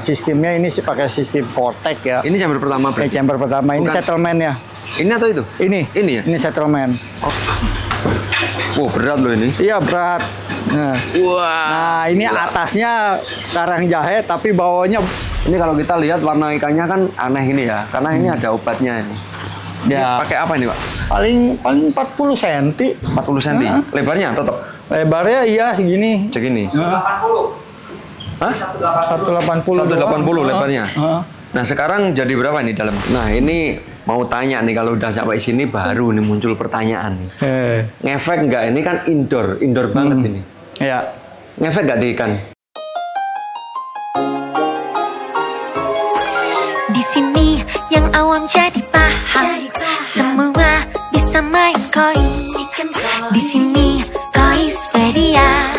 Sistemnya ini sih pakai sistem Vortex ya. Ini chamber pertama berarti? Chamber pertama. Ini settlement ya. Ini atau itu? Ini ya? Ini settlement. Oh, berat loh ini. Iya, berat. Nah, wah. Ini atasnya karang jahe, tapi bawahnya. Ini kalau kita lihat warna ikannya kan aneh ini ya, karena ini ada obatnya ini. Ya. Ini pakai apa ini, Pak? Paling 40 cm. 40 cm. Lebarnya tetap? Lebarnya iya segini. Segini. 80. Hah? 180. 180 lebarnya. Nah, sekarang jadi berapa nih dalam? Nah, ini mau tanya nih, kalau udah sampai sini baru nih muncul pertanyaan nih. Ngefek nggak? Ini kan indoor banget ini. Iya. Ngefek nggak di ikan? Di sini yang awam jadi paham, semua bisa main koi. Di sini Koispedia,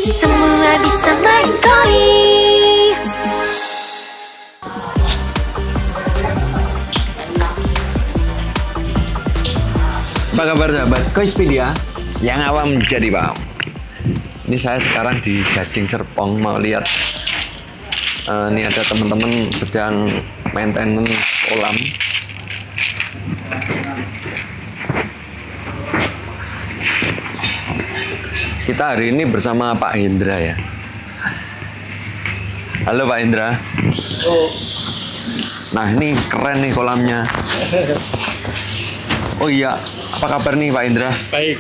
semua bisa main koi. Apa kabar sahabat Koispedia yang awam jadi paham? Ini saya sekarang di Gading Serpong, mau lihat ini ada teman-teman sedang maintenance kolam. Kita hari ini bersama Pak Hendra ya. Halo Pak Hendra. Halo. Nah, ini keren nih kolamnya. Oh iya, apa kabar nih Pak Hendra? Baik.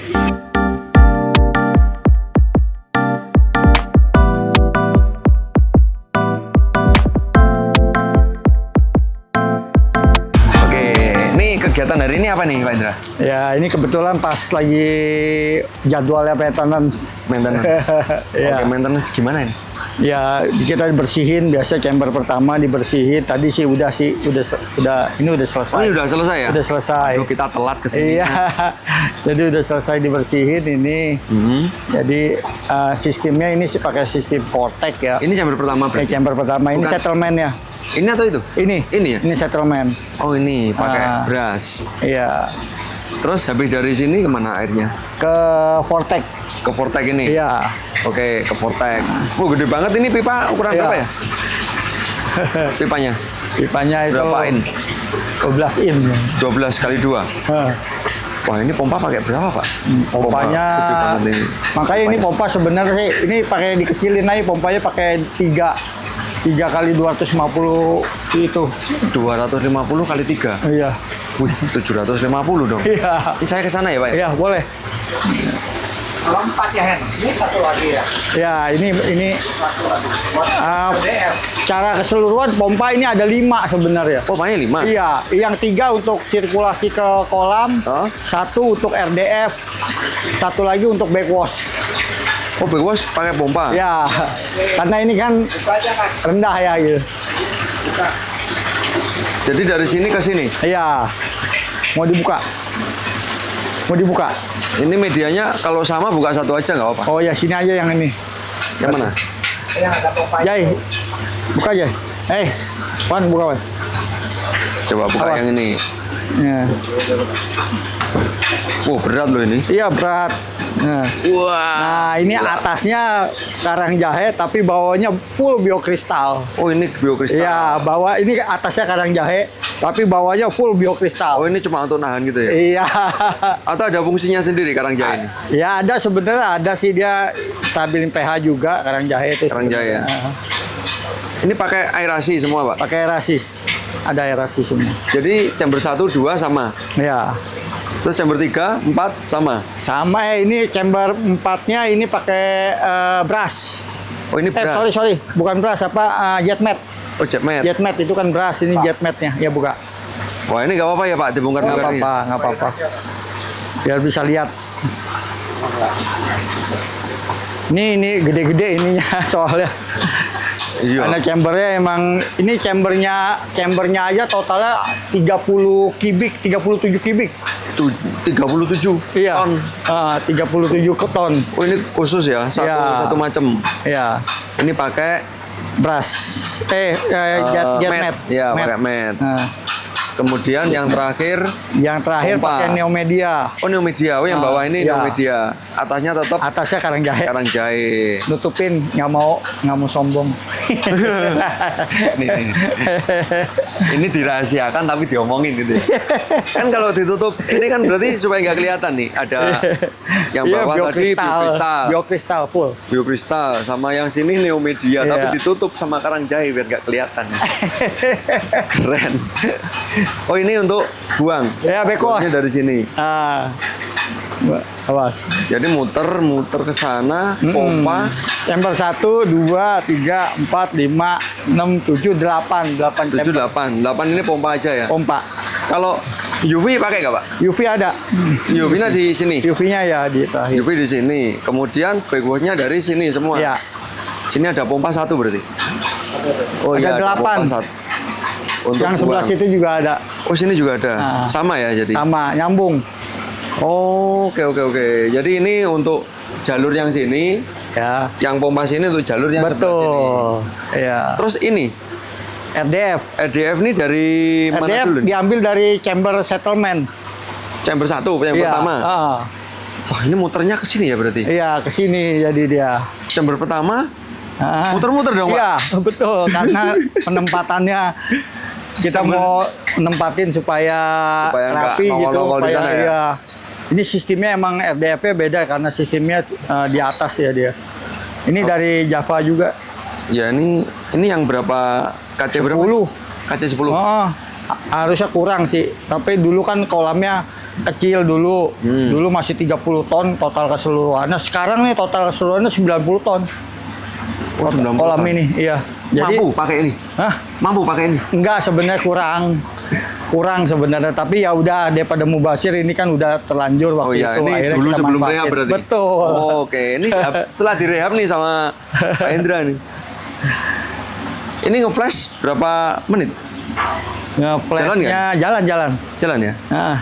Kegiatan hari ini apa nih Pak Hendra? Ya, ini kebetulan pas lagi jadwalnya maintenance. Ya. Oke, maintenance gimana ini? Ya, kita bersihin, biasa chamber pertama dibersihin. Tadi sih udah ini udah selesai. Oh, ini udah selesai ya? Udah selesai. Aduh, kita telat kesini. Iya. Jadi udah selesai dibersihin ini. Jadi sistemnya ini sih pakai sistem Vortex ya. Ini chamber pertama berarti? Chamber pertama. Ini settlement ya. Ini atau itu? Ini ya? Ini settlement. Oh, ini pakai brush. Iya. Terus habis dari sini kemana airnya? Ke Vortex. Ke Vortex ini? Iya. Oke, ke Vortex. Gede banget ini pipa, ukuran berapa ya? Pipanya? Pipanya itu berapa in? 12 in. 12 kali 2? Wah, ini pompa pakai berapa, Pak? Pompanya, makanya ini pompa sebenarnya sih, ini pakai dikecilin aja, pompanya pakai 3 kali 250 itu. 250 kali 3? Iya. Wih, 750 dong. Iya. Ini saya ke sana ya, Pak? Iya, boleh. Kalau 4 ya, Hen. Ini satu lagi ya. Ya, ini cara keseluruhan pompa ini ada 5 sebenarnya. Pompanya 5? Iya, yang 3 untuk sirkulasi ke kolam, 1 untuk RDF, 1 lagi untuk backwash. Oh, backwash pakai pompa? Ya, karena ini kan rendah ya gitu. Jadi dari sini ke sini? Iya. Mau dibuka? Mau dibuka? Ini medianya kalau sama buka satu aja nggak apa-apa? Oh ya, sini aja yang ini. Yang mana? Yang ada pompa. Jai, buka Jai. Wan, buka Wan. Coba buka yang ini. Ya. Berat loh ini. Iya, berat. Nah, ini atasnya karang jahe, tapi bawahnya full biokristal. Oh, ini biokristal. Iya, bawah ini atasnya karang jahe, tapi bawahnya full biokristal. Oh, ini cuma untuk nahan gitu ya? Iya. Atau ada fungsinya sendiri karang jahe ini? Ya, ada sebenarnya, ada sih, dia stabilin pH juga karang jahe itu. Karang jahe ya. Ini pakai aerasi semua, Pak? Pakai aerasi. Ada aerasi semua. Jadi chamber 1, 2 sama? Ya. Terus chamber 3, 4 sama? Sama ya, ini chamber 4-nya ini pakai brush. Oh, ini brush? Sorry. Bukan brush, jet mat. Oh, jet mat. Jet mat itu kan brush, ini jet matnya. Ya, buka. Wah, ini nggak apa-apa ya, Pak? Dibongkar-bongkar ini? Nggak apa-apa. Biar bisa lihat. Ini gede-gede ininya soalnya. Iya. Karena chambernya emang, ini chambernya aja totalnya 30 kubik, 37 kubik. 37 iya. ton? 37 ton. Oh, ini khusus ya? Satu macam? Iya. Ini pakai brush. Jet mat. Iya, pakai mat. Kemudian yang terakhir? Yang terakhir pakai Neomedia. Oh, Neomedia. Oh, yang bawah ini iya. Neomedia. atasnya tetap Atasnya karang jahe. karang jahe. Nutupin, nggak mau sombong. Nih. Ini dirahasiakan tapi diomongin gitu. Kan kalau ditutup ini kan berarti supaya nggak kelihatan nih. Ada yang Iya, bawah tadi biokristal. Biokristal full. Biokristal sama yang sini neomedia Iya. tapi ditutup sama karang jahe biar nggak kelihatan. Keren. Oh ini untuk buang. Ya, bekos. Buangnya dari sini. Ah, awas. Jadi muter ke sana, pompa. Chamber 1, 2, 3, 4, 5, 6, 7, 8. 8 7 chamber 8. 8 ini pompa aja ya. pompa. Kalau UV pakai nggak Pak? UV ada. UV-nya di sini. UV-nya ya di terakhir. UV di sini. Kemudian backwash-nya dari sini semua. Ya. Sini ada pompa 1 berarti. Oh Ada iya, 8. pompa 1. Untuk Yang sebelah buang. situ juga ada. Oh sini juga ada. Nah. Sama ya jadi. Sama, nyambung. Oh, oke. Jadi ini untuk jalur yang sini, Ya. yang pompa sini untuk jalur yang sebelah sini. Betul. Ya. Terus ini RDF. RDF ini dari mana RDF dulu? nih? diambil dari chamber settlement. Chamber 1 yang Iya. pertama. Ah. Wah, ini muternya ke sini ya berarti. Iya, ke sini jadi dia. Chamber pertama Ah. muter-muter dong, Pak? Iya, betul. Karena penempatannya kita mau nempatin supaya nggak rapi gitu. nongol-nongol di Supaya, sana ya? iya. Ini sistemnya emang RDF-nya beda karena sistemnya di atas ya dia. Ini dari Java juga. Ya ini yang berapa KC berapa? 10. KC 10. Oh, harusnya kurang sih. Tapi dulu kan kolamnya kecil dulu. Dulu masih 30 ton total keseluruhan. Nah, sekarang nih total keseluruhannya 90 ton. Oh, 90 Kolam ton. ini, iya. Jadi Mampu pakai ini? hah? Mampu pakai ini? Enggak, sebenarnya kurang sebenarnya, tapi ya udah daripada mubazir ini kan udah terlanjur Oh waktu iya, itu. ini Akhirnya dulu kita sebelum manfaatin. rehab berarti? Betul. Oh, oke, ini setelah direhab nih sama Pak Hendra nih. Ini nge-flash berapa menit? Ya, flashnya jalan-jalan. Jalan ya? Nah,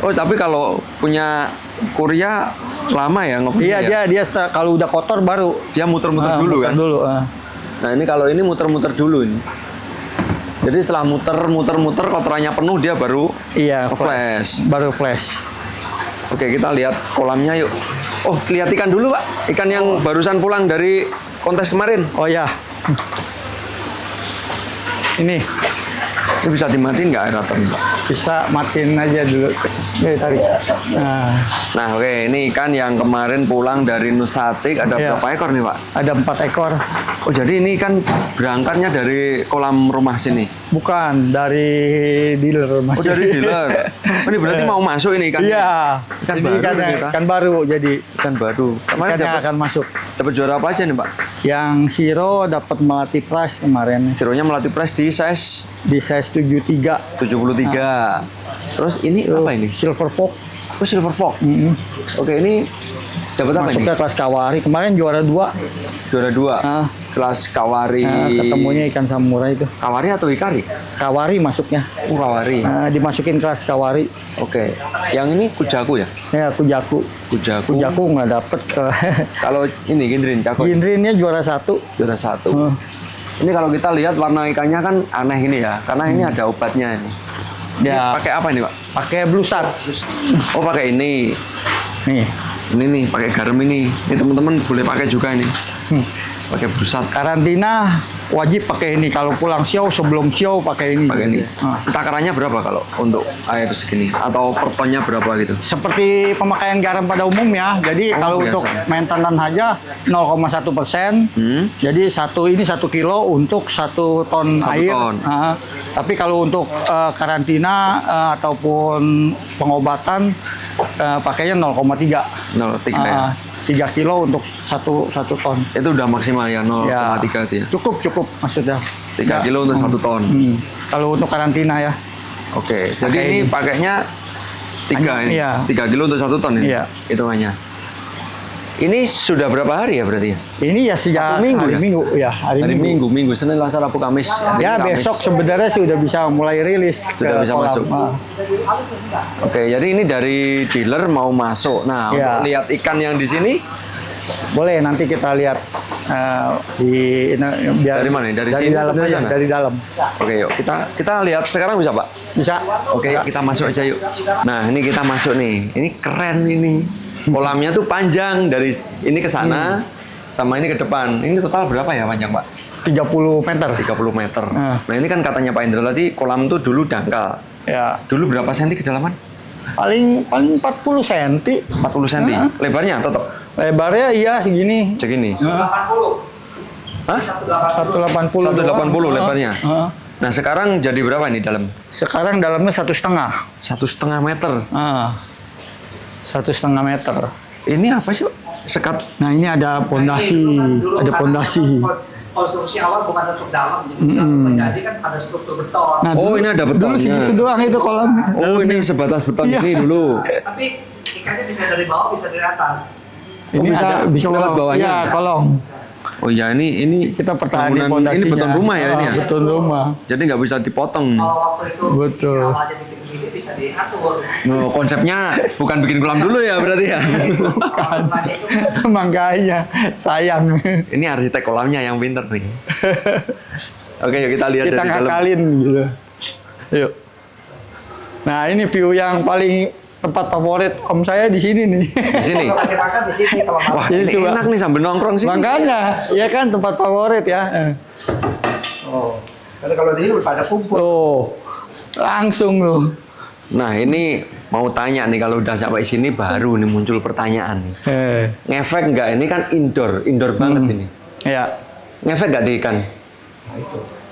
Oh, tapi kalau punya Korea lama ya iya ya? dia kalau udah kotor baru Dia muter-muter dulu muter kan? dulu. Nah, ini kalau ini muter-muter dulu ini. Jadi setelah muter kotorannya penuh dia baru Iya, nge-flash. baru flash. Oke, kita lihat kolamnya yuk. Oh, lihat ikan dulu, Pak. Ikan yang barusan pulang dari kontes kemarin. Oh ya. Ini Ini bisa dimatiin nggak air atom, Pak? bisa matiin aja dulu. Nih, tarik. Nah, oke. Ini ikan yang kemarin pulang dari Nusatik. Ada Iya. berapa ekor nih, Pak? Ada 4 ekor. Oh, jadi ini ikan berangkatnya dari kolam rumah sini? Bukan dari dealer Oh, masih. dari dealer. Oh, ini berarti mau masuk ini ikan? Iya. Ikan Ini baru ikannya, ternyata. ikan baru jadi Ikan baru. Kemarin ikannya dapat akan masuk. juara apa aja nih, Pak? Yang Siro dapat Melati Prize kemarin Sironya melatih press di size di size 73. 73. Terus ini apa ini? Silver Fox. Oh, silver fox. Oke, ini dapat apa Masuk ini? ke kelas Kawari. Kemarin juara 2. Juara 2. Ah. Kelas kawari. Ketemunya ikan samurai itu. Kawari atau hikari? Kawari masuknya. Oh, kawari. Dimasukin kelas Kawari. Oke. Yang ini kujaku ya? Ya, Kujaku. Kujaku. Kujaku nggak dapet ke Kalau ini gendrin cakok. Ginrinnya juara 1. Juara 1. Hmm. Ini kalau kita lihat warna ikannya kan aneh ini ya, karena ini ada obatnya ini. Ya. Ini pakai apa ini, Pak? Pakai blusat. Oh, pakai ini. Nih. Ini nih, pakai garam ini. Ini teman-teman boleh pakai juga ini. Pakai busat. Karantina wajib pakai ini. Kalau pulang show, sebelum show pakai ini. Pakai ini. Ah. Takarannya berapa kalau untuk air segini? Atau per tonnya berapa gitu? Seperti pemakaian garam pada umumnya. Jadi kalau biasa. untuk maintenance aja 0,1%. Jadi ini 1 kilo untuk 1 ton 1 air. ton. Tapi kalau untuk karantina ataupun pengobatan pakainya 0,3. 0,3 ya? 3 kilo untuk 1 ton. Itu udah maksimal ya, 0,3 itu ya? Cukup maksudnya. 3 kilo untuk 1 ton. Kalau untuk karantina ya. Oke, jadi Pakai ini ini. pakainya 3 ini? Iya. 3 kilo untuk 1 ton ini? Iya. Hitungannya. Ini sudah berapa hari ya berarti ya? Ini ya sejak Satu minggu hari ya? Minggu ya, hari Minggu. Minggu, Senin, Selasa, Rabu, Kamis. Ya Kamis. besok sebenarnya sudah bisa mulai rilis Sudah ke bisa kolam. masuk. Oke, jadi ini dari dealer mau masuk. Nah, Ya. untuk lihat ikan yang di sini Boleh nanti kita lihat biar Dari mana? Dari sini dalam atau dari aja, sana? dari dalam. Oke, yuk kita lihat sekarang bisa, Pak? Bisa. Oke, kita masuk aja yuk. Nah, ini kita masuk nih. Ini keren ini. Kolamnya tuh panjang dari ini ke sana sama ini ke depan. Ini total berapa ya panjang, Pak? 30 meter. 30 meter. Nah. Nah, ini kan katanya Pak Indra tadi kolam tuh dulu dangkal. Ya, Dulu berapa senti kedalaman? paling 40 cm. 40 senti. Lebarnya tetap Lebarnya iya segini. segini. 80. Hah? 180. 180 lebarnya. Heeh. Nah, sekarang jadi berapa ini dalam? Sekarang dalamnya 1,5. 1,5 meter. 1,5 meter. Ini apa sih, Pak? Sekat. Nah ini ada pondasi, Dulu ada karena pondasi. konstruksi awal bukan untuk dalam, jadi menjadi kan ada struktur beton. Nah, Oh, ini ada Dulu betonnya. segitu doang itu kolamnya. Oh, ini sebatas beton Iya. ini dulu. Tapi ikannya bisa dari bawah, bisa dari atas. Ini bisa bisa lewat kolong. bawahnya? Ya, kolong. Oh iya, ini Kita pertahankan bangunan- pondasinya. Ini beton rumah ya ini ya. Beton rumah. Jadi nggak bisa dipotong. Kalau waktu itu Betul. awalnya bikin begini bisa diatur. No, konsepnya bukan bikin kolam dulu ya berarti ya. Kalau rumahnya itu Makanya sayang. Ini arsitek kolamnya yang pinter nih. Oke, yuk kita lihat Kita dari dalam. ngakalin gitu. Yuk. Nah ini view yang paling tempat favorit om saya di sini nih. Di sini. kalau kasih makan di sini kalau makan. Wah, Ini ini coba. enak nih sambil nongkrong sih. Makanya, ya kan tempat favorit ya. Oh. Karena kalau di sini udah pada kumpul. Tuh, langsung loh. Nah, ini mau tanya nih kalau udah sampai sini baru nih muncul pertanyaan nih. Ngefek nggak? Ini kan indoor banget ini. Ya, Ngefek nggak di ikan?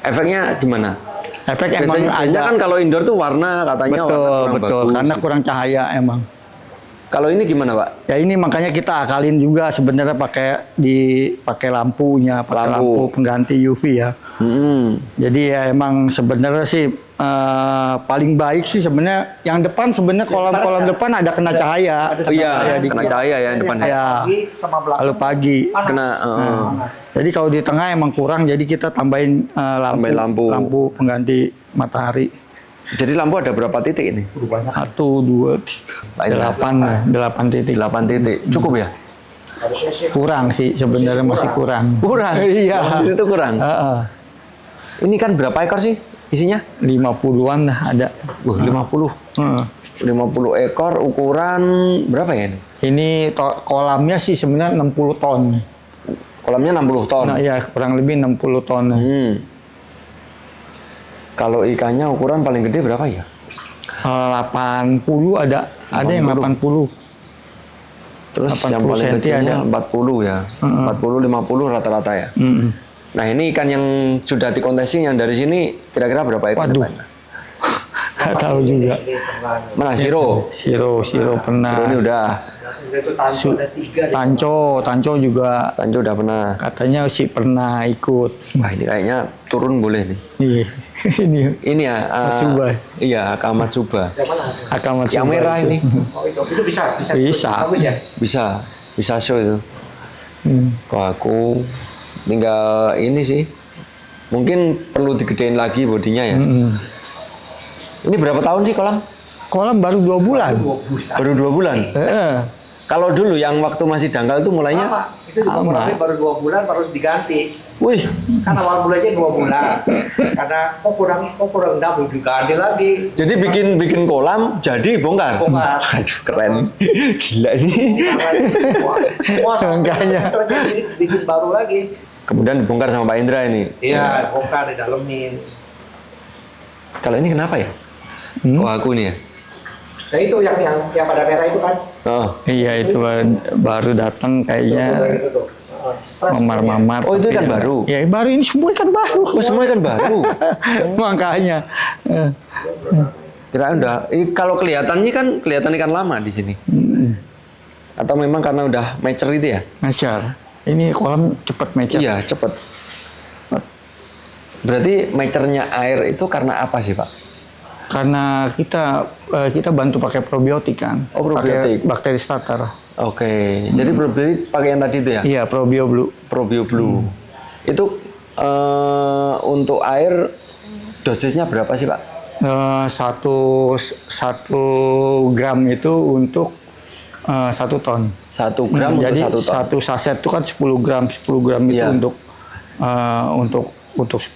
Efeknya gimana? efek emang Biasanya ada. kan kalau indoor tuh warna katanya warna Betul, kurang betul. bagus. Karena kurang cahaya emang. Kalau ini gimana, Pak? Ya ini makanya kita akalin juga sebenarnya pakai lampunya, pakai Lampu. lampu pengganti UV ya. Jadi ya emang sebenarnya sih paling baik sih sebenarnya yang depan sebenarnya kolam-kolam depan ada kena cahaya. Ada Oh iya, cahaya kena dikit. cahaya ya depan. Ya. Pagi sama belakang. Lalu pagi. Panas. Kena, Panas. Jadi kalau di tengah emang kurang, jadi kita tambahin Tambahin lampu. lampu pengganti matahari. Jadi lampu ada berapa titik ini? 1, 2, 3, 8 titik. 8 titik. Cukup ya? Harusnya sih. Kurang sih sebenarnya masih kurang. Kurang? Iya. 8 titik itu kurang? Heeh. Ini kan berapa ekor sih isinya? 50-an lah ada. 50. Heeh. 50 ekor ukuran berapa ya ini? Ini kolamnya sih sebenarnya 60 ton. Kolamnya 60 ton. Nah ya kurang lebih 60 ton. Kalau ikannya ukuran paling gede berapa ya? 80 ada yang 80. Terus 80 yang paling senti kecilnya ada. 40 ya. 40-50 rata-rata ya. Mm-mm. Nah, ini ikan yang sudah dikontesin yang dari sini kira-kira berapa ekor? Waduh. Pak? Nggak tahu juga. Mana Siro? Siro pernah. Siro ini udah. Itu tansu ada 3. Tanco juga Tanjo udah pernah. katanya sih pernah ikut. Wah, ini kayaknya turun boleh nih. Iya. Ini Ini ya. Matsuba. Iya, Akamat Suba. Yang mana? Akamat Yang merah ini. Oh itu bisa. Bisa. Bagus ya. Bisa show itu. Kok aku tinggal ini sih. Mungkin perlu digedein lagi bodinya ya. Ini berapa tahun sih kolam? Kolam baru 2 bulan. Baru 2 bulan. Kalau dulu yang waktu masih dangkal itu mulainya, Lama. Itu juga kurangnya baru 2 bulan baru diganti. wih, Kan awal mulanya 2 bulan. Karena kok kurang baru diganti lagi. jadi bikin kolam jadi bongkar. Bongkar. Aduh keren, gila ini. Wah, Makanya. ternyata bikin baru lagi. Kemudian dibongkar sama Pak Indra ini. Iya, bongkar didalemin. Kalau ini kenapa ya? Kok aku nih ya? Nah itu yang pada merah itu kan. Oh, Iya itu baru datang kayaknya Itu tuh. Stres. mamar-mamar. Oh, itu ikan tapi baru? Ya baru ini semua ikan baru. oh semua ikan baru. Makanya. Kira udah. Kalau kelihatannya kan kelihatan ikan lama di sini. Atau memang karena udah mature itu ya? Mature. Ini kolam cepet mature. Iya, cepet. Berarti maturenya air itu karena apa sih, Pak? Karena kita bantu pakai probiotik kan. Oh, probiotik. Pakai bakteri starter. Oke, jadi probiotik pakai yang tadi itu ya? Iya, Probio Blue. Probio Blue. Itu untuk air dosisnya berapa sih, Pak? Satu gram itu untuk 1 ton. 1 gram Jadi untuk 1 ton. satu saset itu kan 10 gram. 10 gram itu Iya. untuk 10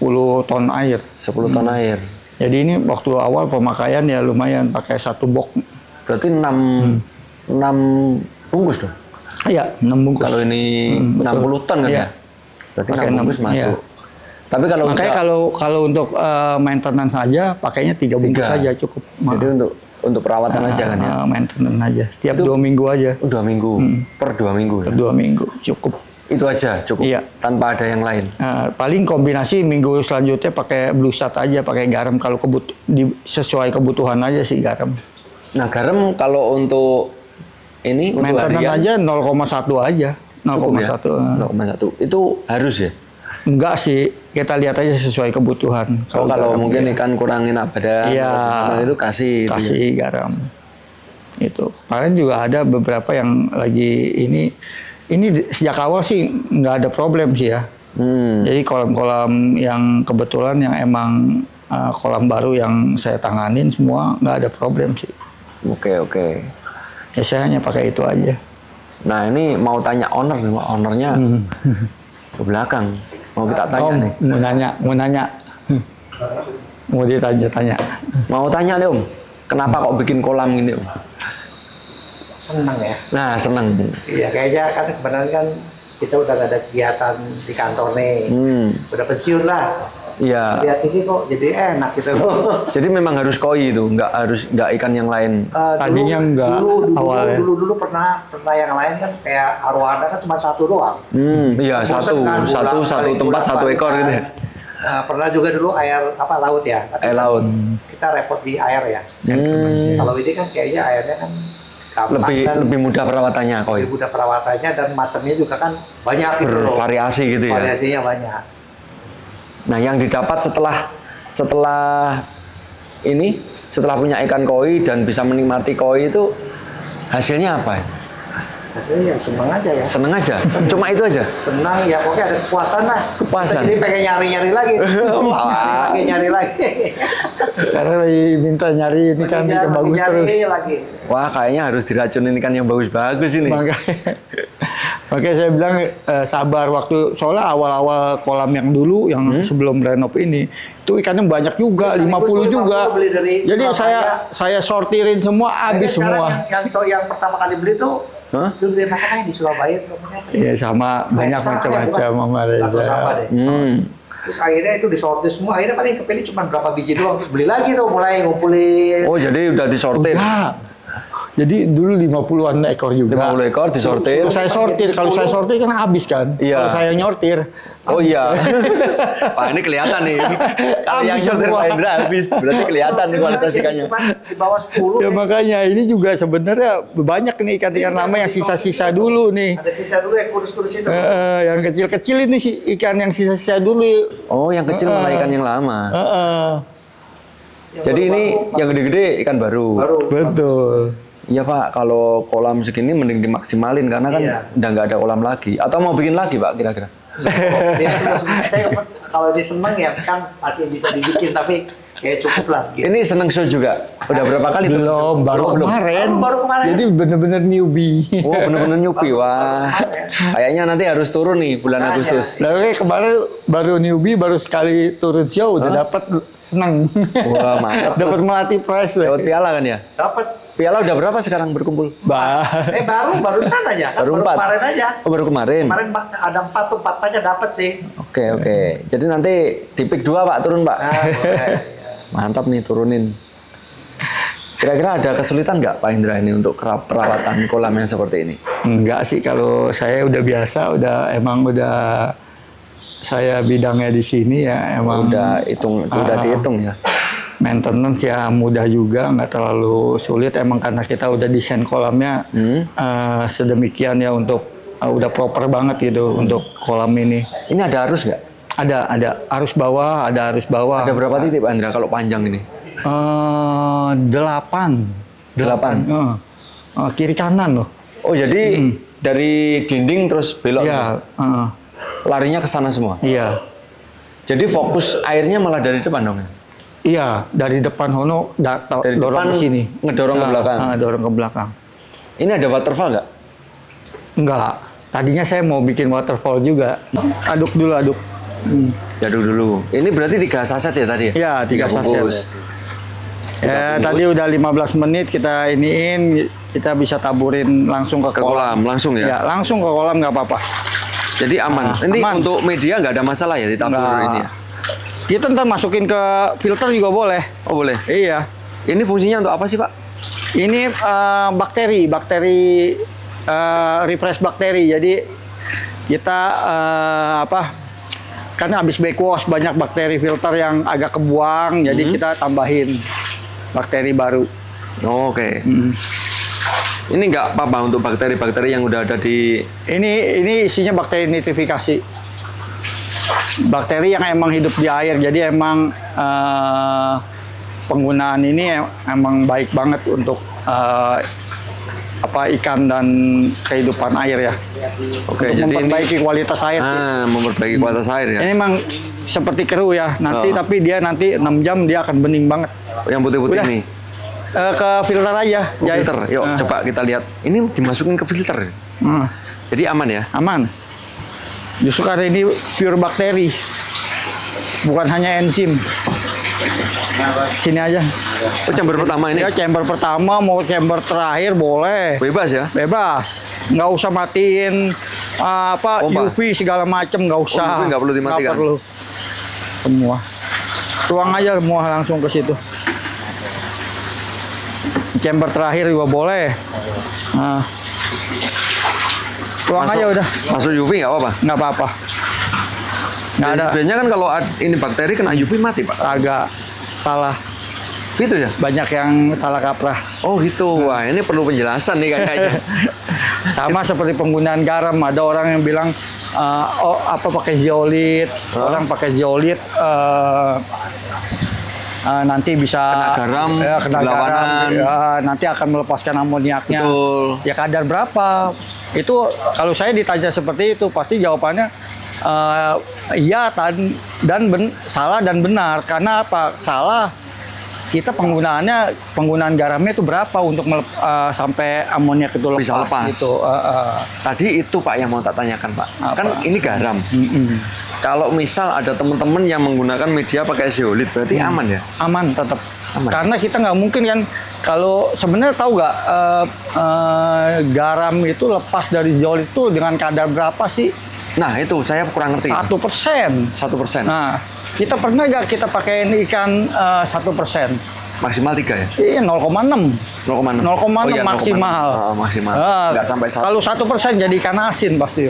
ton air. 10 ton air. Jadi ini waktu awal pemakaian ya lumayan pakai 1 box. Berarti 6 bungkus dong. Iya, 6 bungkus. Kalau ini 60 ton kan Iya. ya? Berarti Pakai 6 bungkus 6, masuk. iya. Tapi kalau Makanya kalau untuk maintenance saja pakainya 3 bungkus 3. saja cukup. Jadi untuk perawatan aja kan ya? Maintenance aja. Setiap Itu 2 minggu aja. 2 minggu, per 2 minggu ya? 2 minggu cukup. Itu aja cukup, Iya. tanpa ada yang lain. Paling kombinasi minggu selanjutnya pakai blue sat aja, pakai garam kalau sesuai kebutuhan aja sih garam. Nah garam kalau untuk ini untuk Maintenance harian aja 0,1 aja. cukup ya? 0,1. 0,1 itu harus ya? Enggak sih, kita lihat aja sesuai kebutuhan. Kalau garam, mungkin ya. ikan kurangin badan, Iya. itu kasih. Kasih garam. Itu. Kemarin juga ada beberapa yang lagi ini sejak awal sih nggak ada problem sih ya. Jadi kolam-kolam yang kebetulan yang emang kolam baru yang saya tanganin semua nggak ada problem sih. Oke. Ya saya hanya pakai itu aja. Nah ini mau tanya ownernya ke belakang. Mau kita tanya nih. Mau nanya. Mau ditanya-tanya. Mau tanya nih Om, kenapa kok bikin kolam gini Om? Senang ya. Nah seneng. Iya, kayaknya kan kebenaran kan kita udah gak ada kegiatan di kantor nih. Udah pensiun lah. Iya. Lihat ini kok jadi enak gitu loh. Jadi memang harus koi itu, nggak ikan yang lain. Tadinya enggak awalnya. Dulu pernah yang lain kan kayak arwana kan cuma 1 doang. Iya Bosen kan, satu tempat 1 ekor gitu ya. Pernah juga dulu air laut ya. Air laut. Kita repot di air ya. Kalau ini kan kayaknya airnya kan gampang kan, Lebih mudah perawatannya koi. lebih mudah perawatannya dan macamnya juga kan banyak gitu loh. Bervariasi gitu ya. Variasinya banyak. Nah, yang didapat setelah punya ikan koi dan bisa menikmati koi itu hasilnya apa? Hasilnya ya seneng aja ya. Seneng aja? Cuma itu aja? Senang ya, pokoknya ada kepuasan lah. Kepuasan. Jadi pengen nyari-nyari lagi. nyari lagi. Sekarang lagi minta nyari ini kan Makin ikan bagus nyari terus. lagi. Wah, kayaknya harus diracunin ikan yang bagus-bagus ini. Makanya saya bilang sabar waktu soalnya awal-awal kolam yang dulu yang sebelum renov ini itu ikannya banyak juga, 50 juga. Beli dari Jadi Surabaya. saya sortirin semua, habis semua. Yang pertama kali beli tuh dulu dari masakannya di Surabaya. Iya sama banyak macam-macam Mama Reza. Terus akhirnya itu disortir semua. Akhirnya paling kepilih cuma berapa biji doang. Terus beli lagi tuh, mulai ngumpulin. Oh, jadi udah disortir? Enggak. Jadi dulu 50-an ekor juga. 50 ekor disortir. Kalau saya sortir kan habis kan. Iya. Kalau saya nyortir. Oh iya. Wah, ini kelihatan nih. Kalau yang Habis sortir semua. Pak Indra habis. Berarti kelihatan nih kualitas ikannya. Cuma di bawah 10. Ya makanya ini juga sebenarnya banyak nih ikan-ikan lama yang sisa-sisa dulu nih. Ada sisa dulu yang kurus-kurus itu. Yang kecil-kecil ini sih ikan yang sisa-sisa dulu. Oh, yang kecil malah ikan yang lama. Yang Jadi ini baru-baru, yang gede-gede ikan baru. Betul. Iya Pak, kalau kolam segini mending dimaksimalin karena kan Iya. udah nggak ada kolam lagi. Atau mau bikin lagi Pak kira-kira? Saya kalau dia seneng ya kan masih bisa dibikin tapi kayak cukup lah segitu. Ini seneng show juga. Udah berapa kali tuh? Belum, baru Oh, belum. kemarin. Baru kemarin. Jadi bener-bener newbie. Oh bener-bener nyupi. Wah, kayaknya nanti harus turun nih bulan Makanya. Agustus. Lalu kemarin baru newbie, baru sekali turun show udah dapat senang. Wah, mantap. Dapat melatih prize. Lewat piala kan ya? Dapat. Piala udah berapa sekarang berkumpul? Barusan aja kan. Baru 4? Kemarin aja. Oh baru kemarin? Kemarin ada 4 tuh, 4 aja dapat sih. Oke. Jadi nanti di pick 2 Pak turun Pak? Nah, boleh. Mantap nih turunin. Kira-kira ada kesulitan nggak Pak Indra ini untuk perawatan kolam yang seperti ini? Enggak sih, kalau saya udah biasa, emang udah saya bidangnya di sini ya emang. Udah dihitung ya? Maintenance ya mudah juga, nggak terlalu sulit emang karena kita udah desain kolamnya sedemikian ya untuk udah proper banget gitu untuk kolam ini. Ini ada arus nggak? Ada arus bawah, Ada berapa titik Pak Indra kalau panjang ini? 8. Kiri kanan loh. Oh jadi dari dinding terus belok? Iya. Larinya ke sana semua? Iya. Jadi fokus airnya malah dari depan dong? Iya, dari depan Hono Dari dorong depan ke sini. ngedorong ke belakang? Dorong ke belakang. Ini ada waterfall nggak? Enggak. Tadinya saya mau bikin waterfall juga. Aduk dulu. Aduk dulu. Ini berarti 3 saset ya tadi ya? Iya, 3 saset. bungkus. Ya, tadi udah 15 menit kita iniin, kita bisa taburin langsung ke kolam. Langsung ya? Ya, langsung ke kolam nggak apa-apa. Jadi aman. Ini aman. untuk media nggak ada masalah ya ditabur ini ya? Kita ntar masukin ke filter juga boleh. Oh boleh? Iya. Ini fungsinya untuk apa sih Pak? Ini bakteri refresh bakteri. Jadi kita kan habis backwash banyak bakteri filter yang agak kebuang, jadi kita tambahin bakteri baru. Oh, oke. Ini nggak apa-apa untuk bakteri-bakteri yang udah ada di... Ini isinya bakteri nitrifikasi. Bakteri yang emang hidup di air, jadi emang penggunaan ini emang baik banget untuk ikan dan kehidupan air ya. Oke, untuk jadi memperbaiki kualitas air. Memperbaiki kualitas air ya. Ini emang seperti keru ya. Tapi dia nanti 6 jam dia akan bening banget. Yang putih-putih nih. Ke filter aja. Filter. Yuk coba kita lihat. Ini dimasukin ke filter. Jadi aman ya? Aman. Justru karena ini pure bakteri, bukan hanya enzim. Sini aja. Oh, chamber pertama ini? Ya, chamber pertama, mau chamber terakhir boleh. Bebas ya? Bebas. Nggak usah matiin UV segala macem, nggak usah. UV nggak perlu dimatikan? Nggak perlu. Semua. Tuang aja semua langsung ke situ. Chamber terakhir juga boleh. Nah. Tuang aja udah. Masuk UV nggak apa-apa? Nggak apa-apa. Nggak ada. Biasanya kan kalau ini bakteri kena UV mati Pak? Agak salah. Gitu ya? Banyak yang salah kaprah. Oh gitu. Wah ini perlu penjelasan nih kayaknya. Sama seperti penggunaan garam. Ada orang yang bilang pakai zeolit. Orang pakai zeolit nanti bisa kena garam, nanti akan melepaskan amoniaknya. Betul. Ya kadar berapa? Itu kalau saya ditanya seperti itu pasti jawabannya iya salah dan benar. Karena apa? Salah. Kita penggunaan garamnya itu berapa untuk sampai amoniak itu bisa lepas. Gitu. Tadi itu Pak yang mau tak tanyakan Pak. Kan ini garam. Kalau misal ada teman-teman yang menggunakan media pakai zeolit, berarti aman ya? Aman tetap. Aman. Karena kita nggak mungkin kan, kalau sebenarnya tahu nggak garam itu lepas dari zeolit itu dengan kadar berapa sih? Nah itu saya kurang ngerti. 1%. 1%. Nah kita pernah nggak kita pakai ikan 1%? Maksimal 3 ya? Iya 0,6. 0,6 maksimal. Maksimal. Nggak sampai 1. Kalau 1% jadi ikan asin pasti.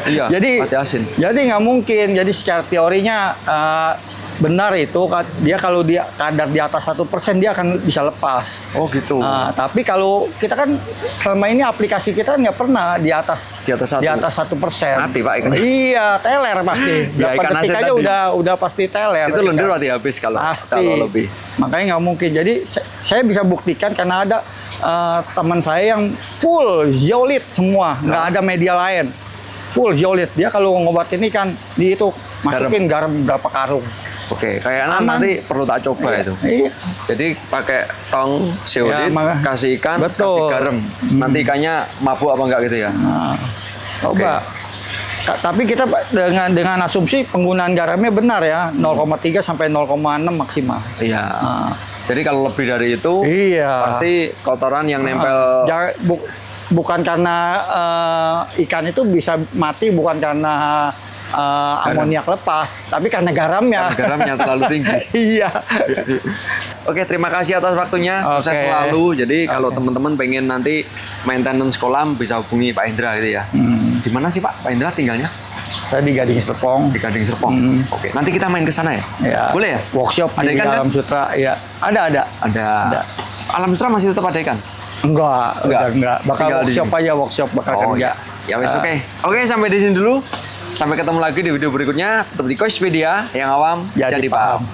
Iya. Jadi pasti asin. Jadi nggak mungkin. Jadi secara teorinya benar itu dia kalau dia kadar di atas 1% dia akan bisa lepas. Oh gitu. Tapi kalau kita kan selama ini aplikasi kita nggak pernah di atas 1%. Mati Pak ikannya. Iya, teler pasti. Ya, Berapa detik aja udah pasti teler. Itu lendir berarti habis kalau lebih. Makanya nggak mungkin. Jadi saya bisa buktikan karena ada teman saya yang full zeolit semua, nggak ada media lain. Full zeolit. Dia kalau ngobatin ikan di itu masukin garam berapa karung. Oke, kayaknya nanti perlu tak coba itu. Iya. Jadi pakai tong zeolit, kasih ikan, betul. Kasih garam. Nanti ikannya mabuk apa enggak gitu ya? Coba. Tapi kita dengan asumsi penggunaan garamnya benar ya, 0,3 sampai 0,6 maksimal. Iya. Jadi kalau lebih dari itu, pasti kotoran yang nempel. Bukan karena ikan itu bisa mati, bukan karena amoniak lepas, tapi karena garamnya. Karena garamnya terlalu tinggi. Iya. Oke, terima kasih atas waktunya. Sukses selalu. Jadi kalau teman-teman pengen nanti maintenance kolam bisa hubungi Pak Indra gitu ya. Di mana sih Pak Indra tinggalnya? Saya di Gading Serpong. Di Gading Serpong. Oke, nanti kita main ke sana ya? Boleh ya? Workshop ada di ikan Alam Sutra. Ya, ada. Alam Sutra masih tetap ada ikan? Enggak. Bakal workshop bakal kerja. Ya wes oke. Oke, sampai di sini dulu. Sampai ketemu lagi di video berikutnya. Tetap di Koispedia, yang awam jadi paham.